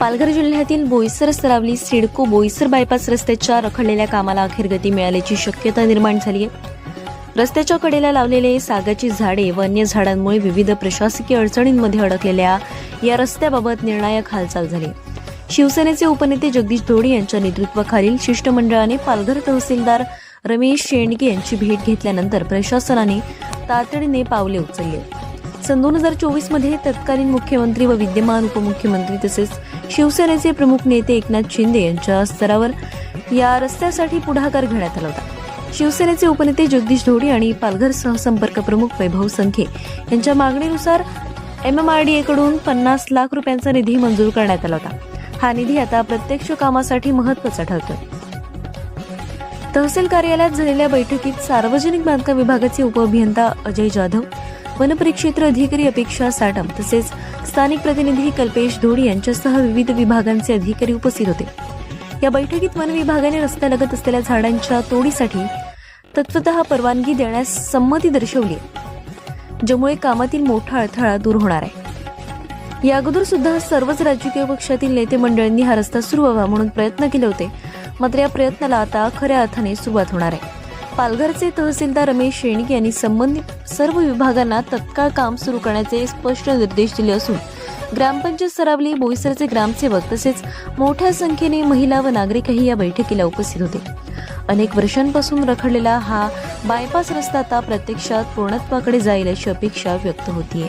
पालघर जिल्ह्यातील बोईसर सरावली सिडको बोईसर बायपास रस्त्याच्या रखडलेल्या कामाला अखेर गती मिळाल्याची शक्यता निर्माण झाली आहे. रस्त्याच्या कडेला लावलेले सागाची झाडे व अन्य झाडांमुळे विविध प्रशासकीय अडचणींमध्ये अडकलेल्या या रस्त्याबाबत निर्णायक हालचाल झाली. शिवसेनेचे उपनेते जगदीश धोडी यांच्या नेतृत्वाखालील शिष्टमंडळाने पालघर तहसीलदार रमेश शेंडगे यांची भेट घेतल्यानंतर प्रशासनाने तातडीने पावले उचलली. सन 2024 मध्ये तत्कालीन मुख्यमंत्री व विद्यमान उपमुख्यमंत्री तसेच शिवसेनेचे प्रमुख नेते एकनाथ शिंदे यांच्या स्तरावर या रस्त्यासाठी पुढाकार घेण्यात आला होता. शिवसेनेचे उपनेते जगदीश धोडी आणि पालघर सहसंपर्क प्रमुख वैभव संखे यांच्या मागणीनुसार MMRDA कडून 50 लाख रुपयांचा निधी मंजूर करण्यात आला होता. हा निधी आता प्रत्यक्ष कामासाठी महत्त्वाचा ठरतोय. तहसील कार्यालयात झालेल्या बैठकीत सार्वजनिक बांधकाम विभागाचे उपअभियंता अजय जाधव, वनपरिक्षेत्र अधिकारी अपेक्षा साटम तसेच स्थानिक प्रतिनिधी कल्पेश धोडी यांच्यासह विविध विभागांचे अधिकारी उपस्थित होते. या बैठकीत वन विभागाने रस्त्यालगत असलेल्या झाडांच्या तोडीसाठी तत्वतः परवानगी देण्यास संमती दर्शवली, ज्यामुळे कामातील मोठा अडथळा दूर होणार आहे. या अगोदर सुद्धा सर्वच राजकीय पक्षातील नेते मंडळींनी हा रस्ता सुरू व्हावा म्हणून प्रयत्न केले होते, मात्र या प्रयत्नाला आता खऱ्या अर्थाने सुरुवात होणार आहे. पालघरचे तहसीलदार रमेश शेंडगे यांनी संबंधित सर्व विभागांना तत्काळ काम सुरू करण्याचे स्पष्ट निर्देश दिले असून ग्रामपंचायत सरावली, बोईसरचे ग्रामसेवक तसेच मोठ्या संख्येने महिला व नागरिकही या बैठकीला उपस्थित होते. अनेक वर्षांपासून रखडलेला हा बायपास रस्ता आता प्रत्यक्षात पूर्णत्वाकडे जाईल अशी अपेक्षा व्यक्त होतीये.